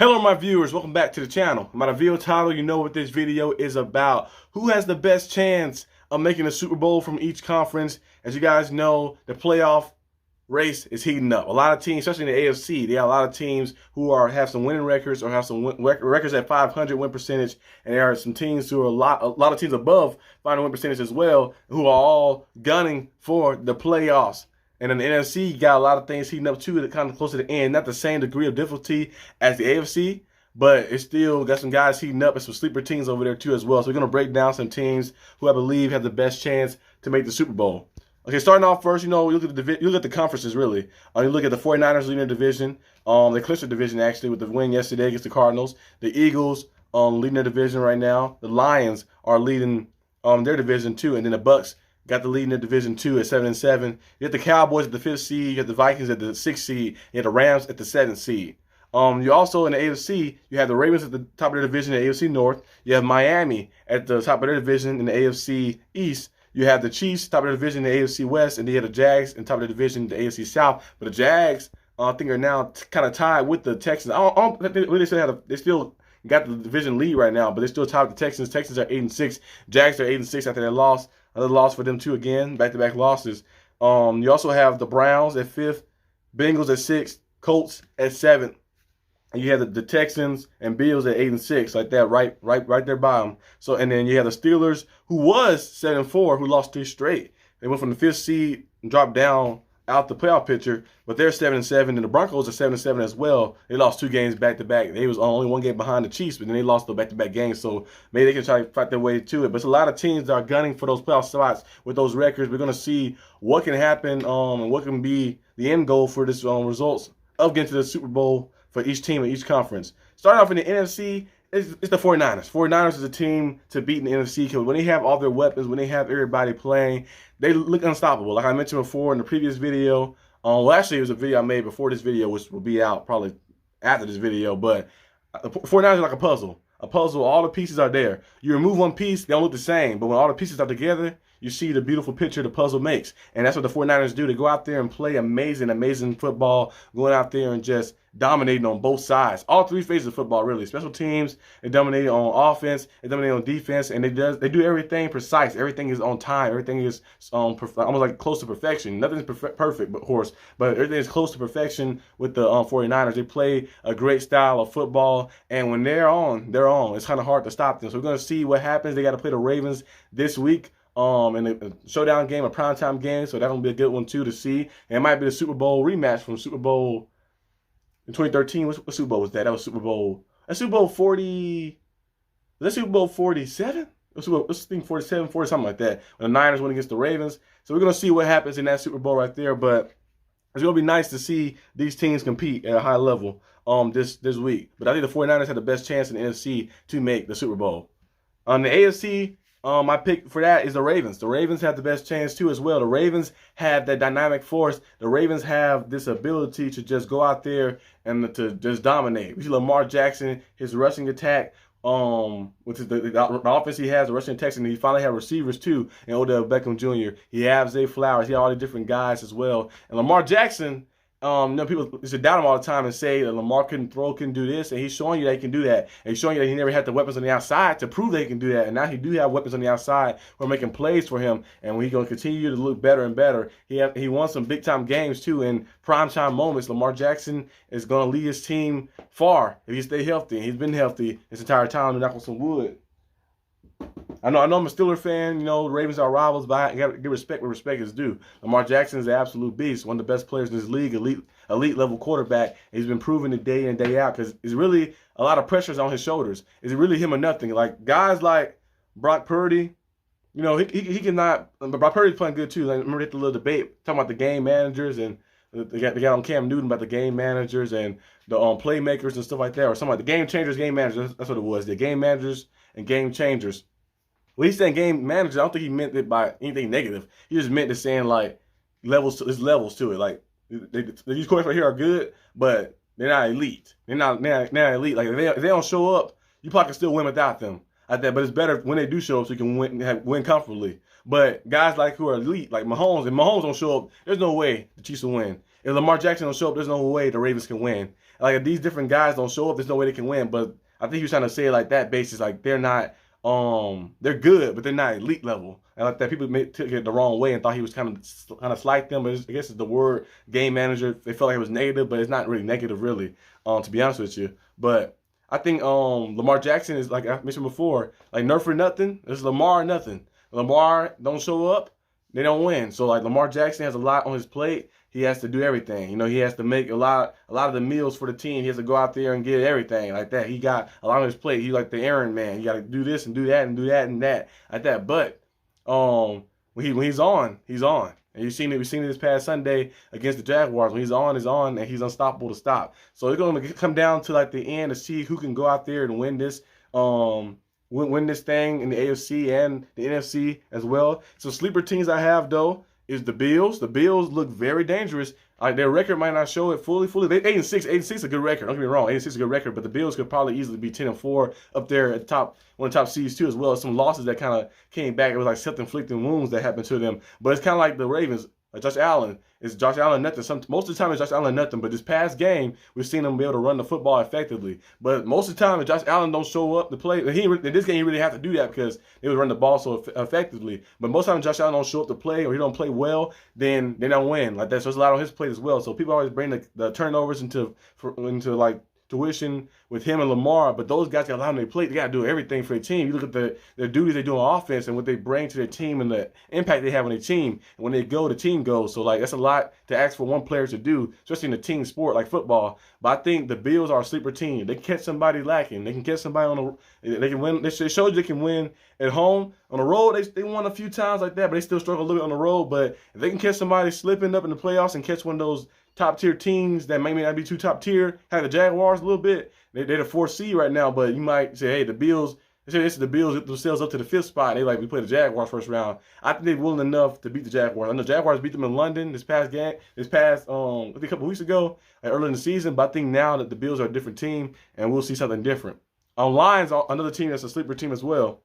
Hello my viewers, welcome back to the channel. By the video title, you know what this video is about. Who has the best chance of making the Super Bowl from each conference? As you guys know, the playoff race is heating up. A lot of teams, especially in the AFC, they have a lot of teams who have some winning records or have some records at 500 win percentage, and there are some teams who are a lot of teams above 500 win percentage as well, who are all gunning for the playoffs. And in the NFC, you got a lot of things heating up too, that kind of close to the end. Not the same degree of difficulty as the AFC, but it's still got some guys heating up and some sleeper teams over there too as well. So we're going to break down some teams who I believe have the best chance to make the Super Bowl. Okay, starting off first, you look at the conferences really. You look at the 49ers leading the division. They clinched the division actually with the win yesterday against the Cardinals. The Eagles leading their division right now. The Lions are leading their division too, and then the Bucks got the lead in the division 2 at 7-7. You have the Cowboys at the 5th seed. You have the Vikings at the 6th seed. You have the Rams at the 7th seed. You also in the AFC, you have the Ravens at the top of their division in the AFC North. You have Miami at the top of their division in the AFC East. You have the Chiefs top of their division in the AFC West, and you have the Jags in top of their division in the AFC South. But the Jags, I think, are now kind of tied with the Texans. They still got the division lead right now, but they're still tied with the Texans. Texans are 8-6. Jags are 8-6 after their loss. Another loss for them too again, back-to-back losses. You also have the Browns at 5th, Bengals at 6th, Colts at 7th. And you have the Texans and Bills at 8-6, like that, right there by them. So, and then you have the Steelers, who was 7-4, who lost 3 straight. They went from the 5th seed and dropped down out the playoff picture, but they're 7-7, and the Broncos are 7-7 as well. They lost 2 games back-to-back. They was only 1 game behind the Chiefs, but then they lost the back-to-back games, so maybe they can try to fight their way to it. But it's a lot of teams that are gunning for those playoff spots with those records. We're going to see what can happen and what can be the end goal for this results of getting to the Super Bowl for each team in each conference. Starting off in the NFC, it's the 49ers. 49ers is a team to beat in the NFC because when they have all their weapons, when they have everybody playing, they look unstoppable. Like I mentioned before in the previous video, well, actually, it was a video I made before this video, which will be out probably after this video, but the 49ers are like a puzzle. All the pieces are there. You remove one piece, they don't look the same, but when all the pieces are together, you see the beautiful picture the puzzle makes. And that's what the 49ers do. They go out there and play amazing football, going out there and just dominating on both sides. All 3 phases of football, really. Special teams, they dominate on offense, they dominate on defense, and they do everything precise. Everything is on time. Everything is almost like close to perfection. Nothing's perfect, of course, but everything is close to perfection with the 49ers. They play a great style of football, and when they're on, they're on. It's kind of hard to stop them. So we're going to see what happens. They got to play the Ravens this week. In a showdown game, a primetime game, so that's going to be a good one too to see. And it might be the Super Bowl rematch from Super Bowl in 2013. What Super Bowl was that? That was Super Bowl 40. Was that Super Bowl 47? Let's think 47, 40, something like that. When the Niners went against the Ravens. So we're going to see what happens in that Super Bowl right there. But it's going to be nice to see these teams compete at a high level this week. But I think the 49ers had the best chance in the NFC to make the Super Bowl. On the AFC, my pick for that is the Ravens. The Ravens have the best chance too as well. The Ravens have that dynamic force. The Ravens have this ability to just go out there and to just dominate. We see Lamar Jackson, his rushing attack, with the offense he has, the rushing attack, and he finally has receivers too. And Odell Beckham Jr. He has Zay Flowers. He has all the different guys as well. And Lamar Jackson, people used to doubt him all the time and say that Lamar couldn't do this, and he's showing you that he can do that. And he's showing you that he never had the weapons on the outside to prove that he can do that. And now he do have weapons on the outside who are making plays for him, and he's going to continue to look better and better. He won some big-time games, too, in prime-time moments. Lamar Jackson is going to lead his team far if he stay healthy. And he's been healthy this entire time, to knock on some wood. I know I'm a Steelers fan. The Ravens are rivals, but I got to give respect where respect is due. Lamar Jackson is an absolute beast, one of the best players in this league, elite level quarterback. He's been proving it day in, day out because it's really a lot of pressures on his shoulders. Is it really him or nothing? Like guys like Brock Purdy, he cannot. But Brock Purdy's playing good too. Like, remember the little debate talking about the game managers, and they got on Cam Newton about the game managers and the playmakers and stuff like that, or something like the game changers, game managers. That's what it was. The game managers and game changers. When he's saying game managers, I don't think he meant it by anything negative. He just meant it saying like there's levels to it. Like these quarterbacks right here are good, but they're not elite. They're not elite. Like if they don't show up, you probably can still win without them. But it's better when they do show up so you can win comfortably. But guys like who are elite, like Mahomes, if Mahomes don't show up, there's no way the Chiefs will win. If Lamar Jackson don't show up, there's no way the Ravens can win. like if these different guys don't show up, there's no way they can win. But I think he was trying to say it like that basis, like they're not they're good, but they're not elite level. And like that, people took it the wrong way and thought he was kind of slight them. But I guess it's the word game manager. They felt like it was negative, but it's not really negative, really. To be honest with you, but I think Lamar Jackson is, like I mentioned before, like nerf for nothing. It's Lamar or nothing. Lamar don't show up, they don't win. So like Lamar Jackson has a lot on his plate. He has to do everything. You know, he has to make a lot of the meals for the team. He has to go out there and get everything like that. He got a lot on his plate. He's like the errand man. You got to do this and do that and do that and that like that. But when he's on, he's on. And we've seen it this past Sunday against the Jaguars. When he's on, and he's unstoppable to stop. So it's going to come down to like the end to see who can go out there and win this win this thing in the AFC and the NFC as well. So sleeper teams I have though is the Bills. The Bills look very dangerous. Their record might not show it fully. 8-6 is a good record. Don't get me wrong, 8-6 is a good record, but the Bills could probably easily be 10-4 up there at the top, one of the top seeds too, as well as some losses that kind of came back. It was like self-inflicting wounds that happened to them. But it's kind of like the Ravens. Josh Allen. It's Josh Allen nothing. Most of the time it's Josh Allen nothing. But this past game, we've seen him be able to run the football effectively. But most of the time, if Josh Allen don't show up to play, in this game he really have to do that because they would run the ball so effectively. But most of the time, Josh Allen don't show up to play or he don't play well, then they don't win like that. So there's a lot on his plate as well. So people always bring the turnovers into like tuition with him and Lamar, but those guys got a lot on their plate. They got to do everything for their team. You look at their duties they do on offense and what they bring to their team and the impact they have on their team. And when they go, the team goes. So like that's a lot to ask for one player to do, especially in a team sport like football. But I think the Bills are a sleeper team. They can catch somebody lacking. They can catch somebody they can win. They showed they can win at home. On the road, they won a few times like that, but they still struggle a little bit on the road. But if they can catch somebody slipping up in the playoffs and catch one of those top tier teams that may not be too top tier, have the Jaguars a little bit. They're the 4th seed right now, but you might say, hey, the Bills. They say this is the Bills get themselves up to the 5th spot. They we play the Jaguars first round. I think they're willing enough to beat the Jaguars. I know the Jaguars beat them in London this past game, I think a couple weeks ago, early in the season. But I think now that the Bills are a different team, and we'll see something different. Lions, another team that's a sleeper team as well.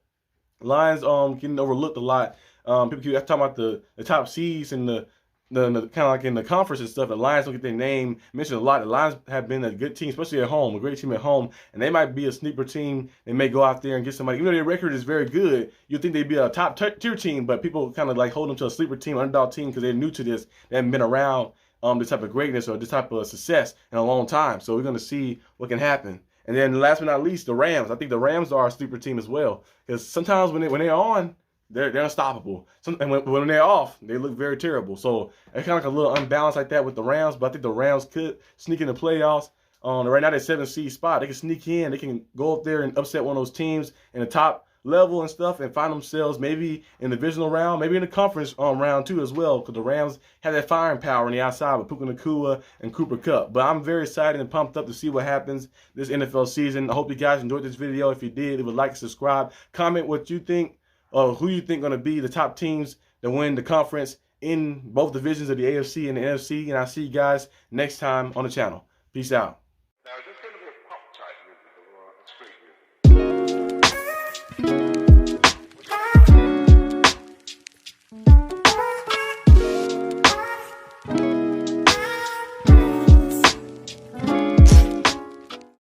Lions getting overlooked a lot. People keep talking about the top seeds and the kind of like in the conference and stuff. The Lions don't get their name mentioned a lot. The Lions have been a good team, especially at home, a great team at home, and they might be a sleeper team. They may go out there and get somebody. Even though their record is very good, you'd think they'd be a top tier team, but people kind of like hold them to a sleeper team, underdog team, because they're new to this. They haven't been around this type of greatness or this type of success in a long time. So we're going to see what can happen. And then last but not least, the Rams. I think the Rams are a sleeper team as well, because sometimes when they're on, they're unstoppable. And when they're off, they look very terrible. So it's kind of like a little unbalanced like that with the Rams. But I think the Rams could sneak in the playoffs. Right now, they're 7th seed spot. They can sneak in. They can go up there and upset one of those teams in the top level and stuff and find themselves maybe in the divisional round, maybe in the conference round too as well, because the Rams have that firing power on the outside with Puka Nacua and Cooper Kupp. But I'm very excited and pumped up to see what happens this NFL season. I hope you guys enjoyed this video. If you did, leave a like and subscribe. Comment what you think. Who you think going to be the top teams that win the conference in both divisions of the AFC and the NFC. And I'll see you guys next time on the channel. Peace out.